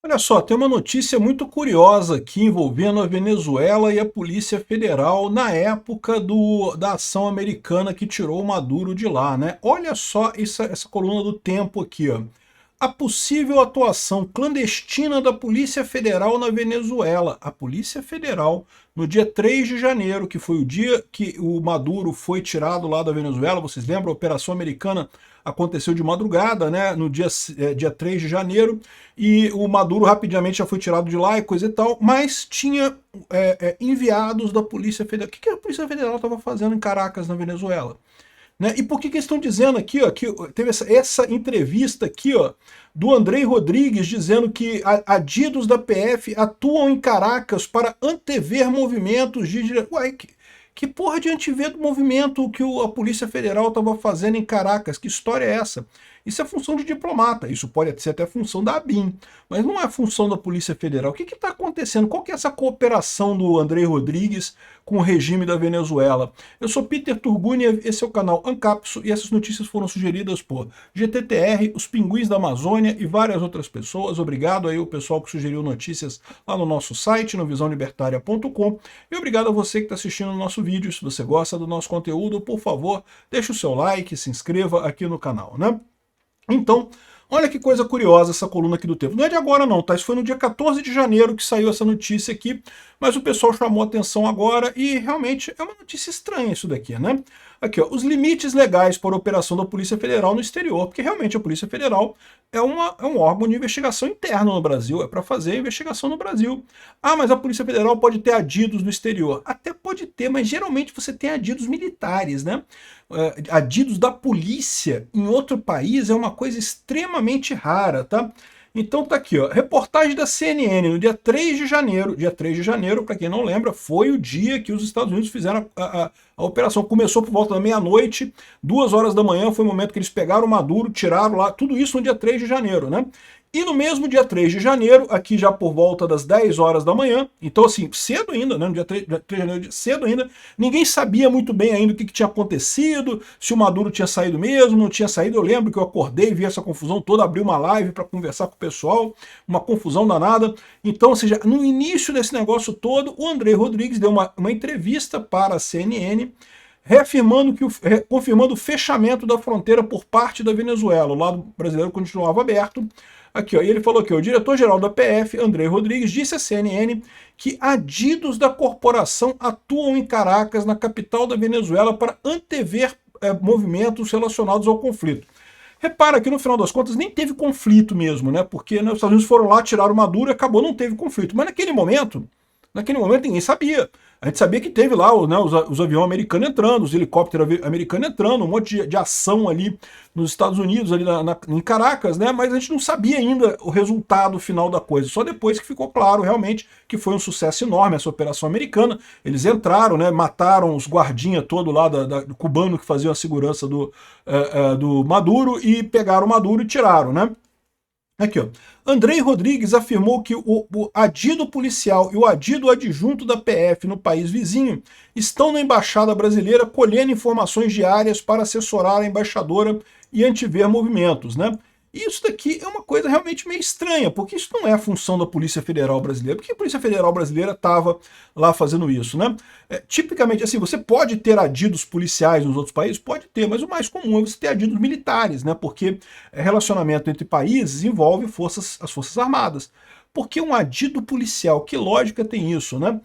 Olha só, tem uma notícia muito curiosa aqui envolvendo a Venezuela e a Polícia Federal na época da ação americana que tirou o Maduro de lá, né? Olha só essa coluna do Tempo aqui, ó. A possível atuação clandestina da Polícia Federal na Venezuela. A Polícia Federal, no dia 3 de janeiro, que foi o dia que o Maduro foi tirado lá da Venezuela, vocês lembram? A Operação Americana aconteceu de madrugada, né, no dia 3 de janeiro, e o Maduro rapidamente já foi tirado de lá e coisa e tal, mas tinha enviados da Polícia Federal. O que a Polícia Federal estava fazendo em Caracas, na Venezuela? Né? E por que eles estão dizendo aqui, ó, que teve essa entrevista aqui, ó, do Andrei Rodrigues dizendo que adidos da PF atuam em Caracas para antever movimentos de... Ué, que porra de antever do movimento que a Polícia Federal estava fazendo em Caracas? Que história é essa? Isso é função de diplomata, isso pode ser até função da ABIN, mas não é função da Polícia Federal. O que está acontecendo? Qual que é essa cooperação do Andrei Rodrigues com o regime da Venezuela? Eu sou Peter Turgunia, esse é o canal Ancapso e essas notícias foram sugeridas por GTTR, os Pinguins da Amazônia e várias outras pessoas. Obrigado aí ao pessoal que sugeriu notícias lá no nosso site, no visãolibertaria.com, e obrigado a você que está assistindo o nosso vídeo. Se você gosta do nosso conteúdo, por favor, deixe o seu like, se inscreva aqui no canal, né? Então, olha que coisa curiosa essa coluna aqui do Tempo. Não é de agora não, tá? Isso foi no dia 14 de janeiro que saiu essa notícia aqui, mas o pessoal chamou a atenção agora e realmente é uma notícia estranha isso daqui, né? Aqui, ó, os limites legais para a operação da Polícia Federal no exterior, porque realmente a Polícia Federal é um órgão de investigação interno no Brasil, é para fazer investigação no Brasil. Ah, mas a Polícia Federal pode ter adidos no exterior. Até pode ter, mas geralmente você tem adidos militares, né? Adidos da polícia em outro país é uma coisa extremamente rara, tá? Então tá aqui, ó, reportagem da CNN no dia 3 de janeiro. Dia 3 de janeiro, para quem não lembra, foi o dia que os Estados Unidos fizeram a operação. Começou por volta da meia-noite, 2 horas da manhã, foi o momento que eles pegaram o Maduro, tiraram lá, tudo isso no dia 3 de janeiro, né? E no mesmo dia 3 de janeiro, aqui já por volta das 10 horas da manhã, então assim, cedo ainda, né, no dia 3 de janeiro, cedo ainda, ninguém sabia muito bem ainda o que tinha acontecido, se o Maduro tinha saído mesmo, não tinha saído. Eu lembro que eu acordei, vi essa confusão toda, abri uma live para conversar com o pessoal, uma confusão danada. Então, ou seja, no início desse negócio todo, o Andrei Rodrigues deu uma entrevista para a CNN, reafirmando confirmando o fechamento da fronteira por parte da Venezuela. O lado brasileiro continuava aberto. Aqui, ó, e ele falou que o diretor-geral da PF, Andrei Rodrigues, disse à CNN que adidos da corporação atuam em Caracas, na capital da Venezuela, para antever movimentos relacionados ao conflito. Repara que no final das contas nem teve conflito mesmo, né? Porque, né, os Estados Unidos foram lá, tiraram Maduro e acabou, não teve conflito. Mas naquele momento ninguém sabia. A gente sabia que teve lá, né, os aviões americanos entrando, os helicópteros americanos entrando, um monte de ação ali nos Estados Unidos, ali em Caracas, né? Mas a gente não sabia ainda o resultado final da coisa. Só depois que ficou claro realmente que foi um sucesso enorme essa operação americana. Eles entraram, né, mataram os guardinhas todo lá do cubano que faziam a segurança do Maduro e pegaram o Maduro e tiraram, né? Aqui, ó. Andrei Rodrigues afirmou que o adido policial e o adido adjunto da PF no país vizinho estão na embaixada brasileira colhendo informações diárias para assessorar a embaixadora e antever movimentos, né? E isso daqui é uma coisa realmente meio estranha, porque isso não é a função da Polícia Federal Brasileira. Por que a Polícia Federal Brasileira estava lá fazendo isso, né? Tipicamente, assim, você pode ter adidos policiais nos outros países? Pode ter, mas o mais comum é você ter adidos militares, né? Porque relacionamento entre países envolve as Forças Armadas. Por que um adido policial? Que lógica tem isso, né?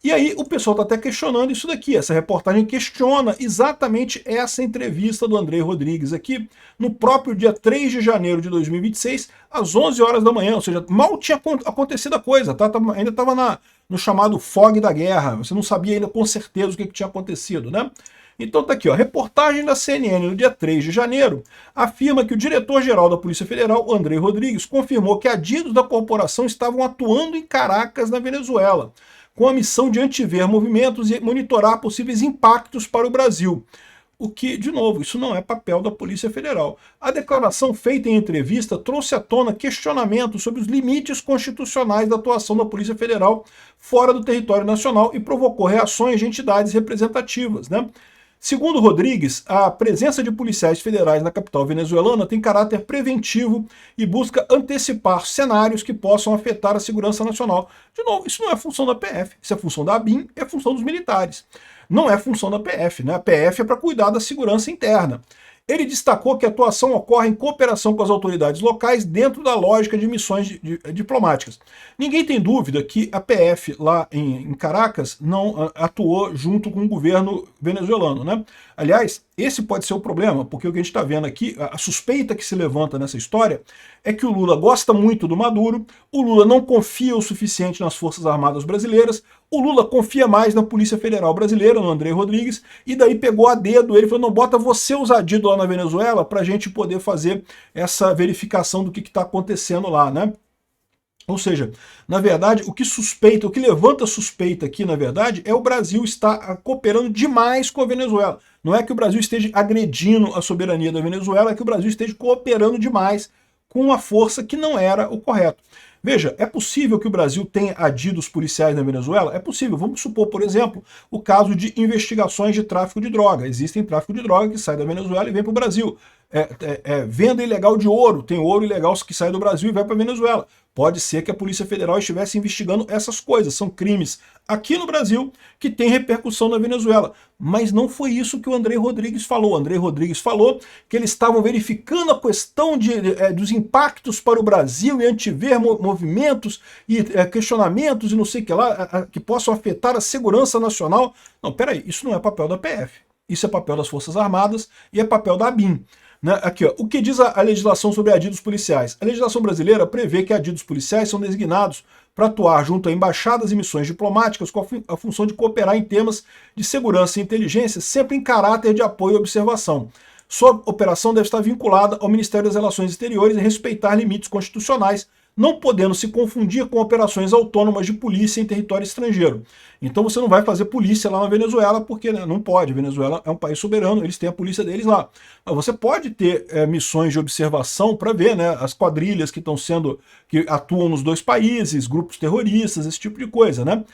E aí o pessoal está até questionando isso daqui. Essa reportagem questiona exatamente essa entrevista do Andrei Rodrigues aqui, no próprio dia 3 de janeiro de 2026, às 11 horas da manhã. Ou seja, mal tinha acontecido a coisa, tá? Ainda estava no chamado fog da guerra. Você não sabia ainda com certeza o que tinha acontecido, né? Então tá aqui, ó, reportagem da CNN no dia 3 de janeiro afirma que o diretor-geral da Polícia Federal, Andrei Rodrigues, confirmou que adidos da corporação estavam atuando em Caracas, na Venezuela, com a missão de antever movimentos e monitorar possíveis impactos para o Brasil. O que, de novo, isso não é papel da Polícia Federal. A declaração feita em entrevista trouxe à tona questionamentos sobre os limites constitucionais da atuação da Polícia Federal fora do território nacional e provocou reações de entidades representativas, né? Segundo Rodrigues, a presença de policiais federais na capital venezuelana tem caráter preventivo e busca antecipar cenários que possam afetar a segurança nacional. De novo, isso não é função da PF, isso é função da ABIN, é função dos militares. Não é função da PF, né? A PF é para cuidar da segurança interna. Ele destacou que a atuação ocorre em cooperação com as autoridades locais dentro da lógica de missões diplomáticas. Ninguém tem dúvida que a PF lá em Caracas não atuou junto com o governo venezuelano, né? Aliás, esse pode ser o problema, porque o que a gente está vendo aqui, a suspeita que se levanta nessa história é que o Lula gosta muito do Maduro, o Lula não confia o suficiente nas Forças Armadas brasileiras, o Lula confia mais na Polícia Federal Brasileira, no André Rodrigues, e daí pegou a dedo ele e falou, não, bota você usadido lá na Venezuela para a gente poder fazer essa verificação do que está acontecendo lá, né? Ou seja, na verdade, o que levanta suspeita aqui, na verdade, é o Brasil estar cooperando demais com a Venezuela. Não é que o Brasil esteja agredindo a soberania da Venezuela, é que o Brasil esteja cooperando demais com uma força que não era o correto. Veja, é possível que o Brasil tenha adido os policiais na Venezuela? É possível. Vamos supor, por exemplo, o caso de investigações de tráfico de droga. Existem tráfico de droga que sai da Venezuela e vem para o Brasil. Venda ilegal de ouro. Tem ouro ilegal que sai do Brasil e vai para a Venezuela. Pode ser que a Polícia Federal estivesse investigando essas coisas. São crimes aqui no Brasil que têm repercussão na Venezuela. Mas não foi isso que o André Rodrigues falou. O André Rodrigues falou que eles estavam verificando a questão dos impactos para o Brasil e antever movimentos e questionamentos e não sei o que lá, que possam afetar a segurança nacional. Não, peraí, isso não é papel da PF. Isso é papel das Forças Armadas e é papel da ABIN. Né? Aqui, ó, o que diz a legislação sobre adidos policiais? A legislação brasileira prevê que adidos policiais são designados para atuar junto a embaixadas e missões diplomáticas com a função de cooperar em temas de segurança e inteligência, sempre em caráter de apoio e observação. Sua operação deve estar vinculada ao Ministério das Relações Exteriores e respeitar limites constitucionais, não podendo se confundir com operações autônomas de polícia em território estrangeiro. Então você não vai fazer polícia lá na Venezuela, porque né, não pode. A Venezuela é um país soberano, eles têm a polícia deles lá. Mas você pode ter missões de observação para ver né, as quadrilhas que atuam nos dois países, grupos terroristas, esse tipo de coisa, né?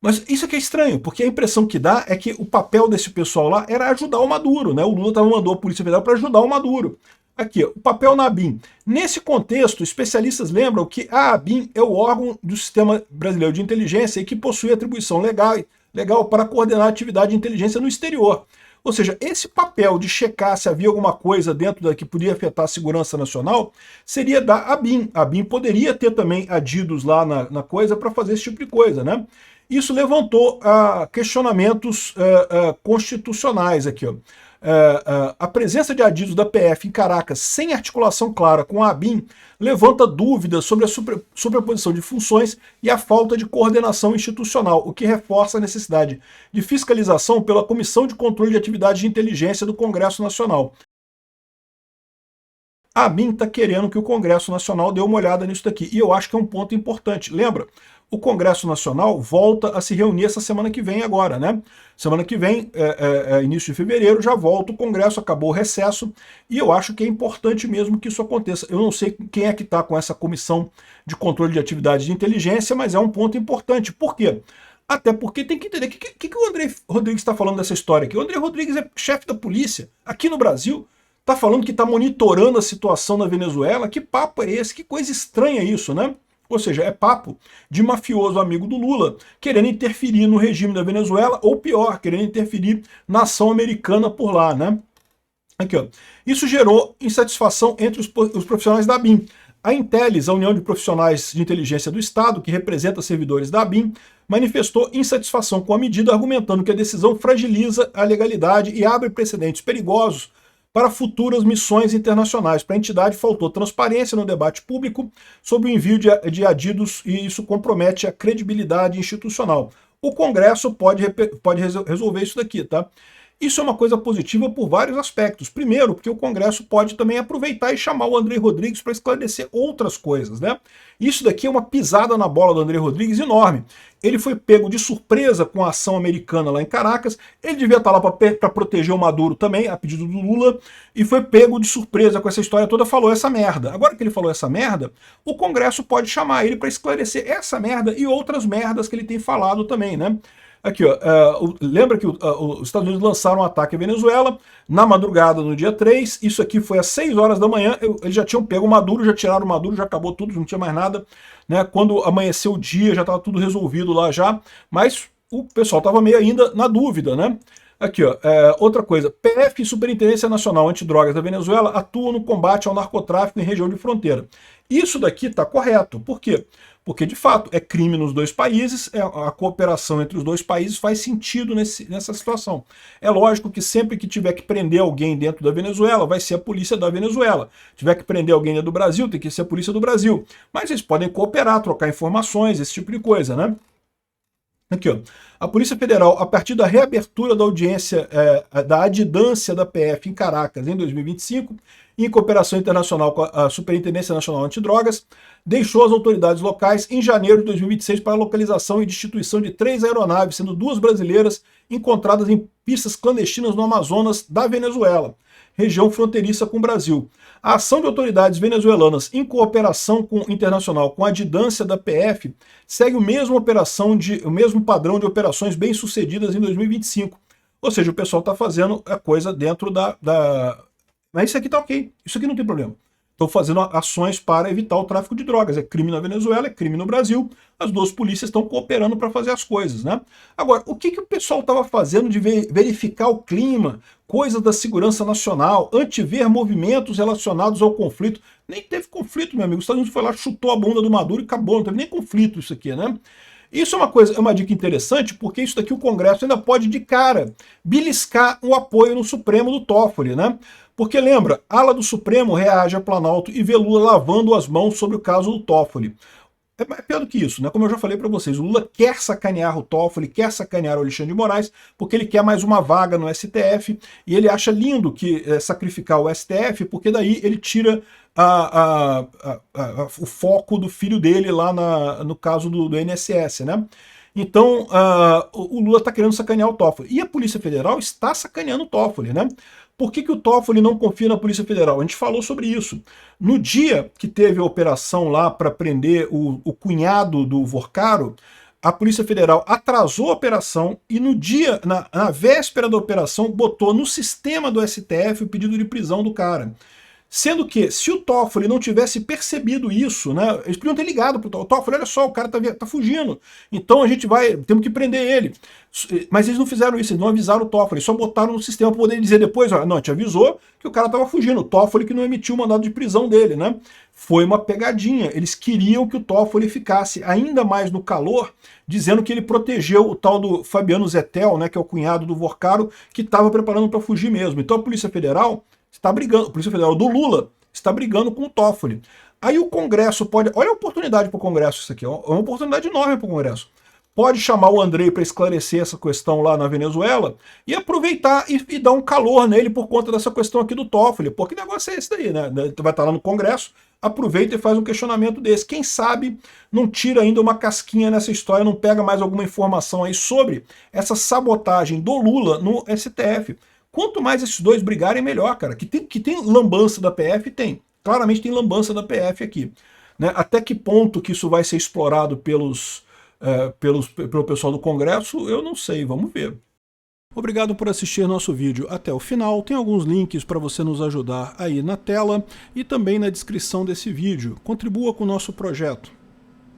Mas isso aqui é estranho, porque a impressão que dá é que o papel desse pessoal lá era ajudar o Maduro, né? O Lula mandou a Polícia Federal para ajudar o Maduro. Aqui, o papel na ABIN. Nesse contexto, especialistas lembram que a ABIN é o órgão do Sistema Brasileiro de Inteligência e que possui atribuição legal para coordenar a atividade de inteligência no exterior. Ou seja, esse papel de checar se havia alguma coisa dentro da que podia afetar a segurança nacional seria da ABIN. A ABIN poderia ter também adidos lá na coisa para fazer esse tipo de coisa, né? Isso levantou questionamentos constitucionais aqui, ó. A presença de adidos da PF em Caracas sem articulação clara com a ABIN levanta dúvidas sobre a sobreposição de funções e a falta de coordenação institucional, o que reforça a necessidade de fiscalização pela Comissão de Controle de Atividades de Inteligência do Congresso Nacional. A ABIN está querendo que o Congresso Nacional dê uma olhada nisso daqui, e eu acho que é um ponto importante. Lembra? O Congresso Nacional volta a se reunir essa semana que vem agora, né? Semana que vem, início de fevereiro, já volta o Congresso, acabou o recesso, e eu acho que é importante mesmo que isso aconteça. Eu não sei quem é que está com essa comissão de controle de atividades de inteligência, mas é um ponto importante. Por quê? Até porque tem que entender o que o André Rodrigues está falando dessa história aqui. O André Rodrigues é chefe da polícia aqui no Brasil, está falando que está monitorando a situação na Venezuela. Que papo é esse? Que coisa estranha isso, né? Ou seja, é papo de mafioso amigo do Lula querendo interferir no regime da Venezuela, ou pior, querendo interferir na ação americana por lá, né? Aqui, ó. Isso gerou insatisfação entre os profissionais da ABIN. A Intelis, a União de Profissionais de Inteligência do Estado, que representa servidores da ABIN, manifestou insatisfação com a medida, argumentando que a decisão fragiliza a legalidade e abre precedentes perigosos para futuras missões internacionais. Para a entidade faltou transparência no debate público sobre o envio de adidos e isso compromete a credibilidade institucional. O Congresso pode resolver isso daqui, tá? Isso é uma coisa positiva por vários aspectos. Primeiro, porque o Congresso pode também aproveitar e chamar o André Rodrigues para esclarecer outras coisas, né? Isso daqui é uma pisada na bola do André Rodrigues enorme. Ele foi pego de surpresa com a ação americana lá em Caracas, ele devia estar lá para proteger o Maduro também, a pedido do Lula, e foi pego de surpresa com essa história toda, falou essa merda. Agora que ele falou essa merda, o Congresso pode chamar ele para esclarecer essa merda e outras merdas que ele tem falado também, né? Aqui, ó, lembra que os Estados Unidos lançaram um ataque à Venezuela na madrugada, no dia 3, isso aqui foi às 6 horas da manhã, eles já tinham pego o Maduro, já tiraram o Maduro, já acabou tudo, não tinha mais nada, né? Quando amanheceu o dia, já estava tudo resolvido lá já, mas o pessoal estava meio ainda na dúvida, né? Aqui, ó, outra coisa, PF, Superintendência Nacional Antidrogas da Venezuela, atua no combate ao narcotráfico em região de fronteira. Isso daqui está correto, por quê? Porque, de fato, é crime nos dois países, a cooperação entre os dois países faz sentido nessa situação. É lógico que sempre que tiver que prender alguém dentro da Venezuela, vai ser a polícia da Venezuela. Tiver que prender alguém dentro do Brasil, tem que ser a polícia do Brasil. Mas eles podem cooperar, trocar informações, esse tipo de coisa, né? Aqui, ó. A Polícia Federal, a partir da reabertura da audiência da adidância da PF em Caracas em 2025, em cooperação internacional com a Superintendência Nacional Antidrogas, deixou as autoridades locais em janeiro de 2026 para a localização e destituição de 3 aeronaves, sendo 2 brasileiras encontradas em pistas clandestinas no Amazonas da Venezuela, região fronteiriça com o Brasil. A ação de autoridades venezuelanas em cooperação internacional com a adidância da PF segue o mesmo padrão de operações bem-sucedidas em 2025. Ou seja, o pessoal está fazendo a coisa dentro Mas isso aqui está ok, isso aqui não tem problema. Estão fazendo ações para evitar o tráfico de drogas. É crime na Venezuela, é crime no Brasil. As duas polícias estão cooperando para fazer as coisas, né? Agora, o que o pessoal estava fazendo de verificar o clima, coisas da segurança nacional, antever movimentos relacionados ao conflito? Nem teve conflito, meu amigo. Os Estados Unidos foi lá, chutou a bunda do Maduro e acabou. Não teve nem conflito isso aqui, né? Isso é uma dica interessante, porque isso daqui o Congresso ainda pode, de cara, beliscar o apoio no Supremo do Toffoli, né? Porque lembra, a ala do Supremo reage a Planalto e vê Lula lavando as mãos sobre o caso do Toffoli. É pior do que isso, né? Como eu já falei para vocês, o Lula quer sacanear o Toffoli, quer sacanear o Alexandre de Moraes, porque ele quer mais uma vaga no STF, e ele acha lindo que sacrificar o STF, porque daí ele tira o foco do filho dele lá no caso do INSS, né? Então, o Lula está querendo sacanear o Toffoli. E a Polícia Federal está sacaneando o Toffoli, né? Por que o Toffoli não confia na Polícia Federal? A gente falou sobre isso. No dia que teve a operação lá para prender o cunhado do Vorcaro, a Polícia Federal atrasou a operação e no dia, na véspera da operação, botou no sistema do STF o pedido de prisão do cara. Sendo que, se o Toffoli não tivesse percebido isso, né, eles podiam ter ligado para o Toffoli, olha só, o cara tá fugindo, então temos que prender ele. Mas eles não fizeram isso, eles não avisaram o Toffoli, eles só botaram no sistema para poder dizer depois, ó, não, te avisou que o cara estava fugindo, o Toffoli que não emitiu o mandado de prisão dele, né? Foi uma pegadinha, eles queriam que o Toffoli ficasse ainda mais no calor, dizendo que ele protegeu o tal do Fabiano Zettel, né, que é o cunhado do Vorcaro, que estava preparando para fugir mesmo. Então a Polícia Federal está brigando, a Polícia Federal do Lula está brigando com o Toffoli. Aí o Congresso pode... Olha a oportunidade para o Congresso isso aqui, é uma oportunidade enorme para o Congresso. Pode chamar o Andrei para esclarecer essa questão lá na Venezuela e aproveitar e dar um calor nele por conta dessa questão aqui do Toffoli. Pô, que negócio é esse daí, né? Vai estar lá no Congresso, aproveita e faz um questionamento desse. Quem sabe não tira ainda uma casquinha nessa história, não pega mais alguma informação aí sobre essa sabotagem do Lula no STF. Quanto mais esses dois brigarem, melhor, cara. Que tem lambança da PF, tem. Claramente tem lambança da PF aqui. Né? Até que ponto que isso vai ser explorado pelo pessoal do Congresso, eu não sei, vamos ver. Obrigado por assistir nosso vídeo até o final. Tem alguns links para você nos ajudar aí na tela e também na descrição desse vídeo. Contribua com o nosso projeto.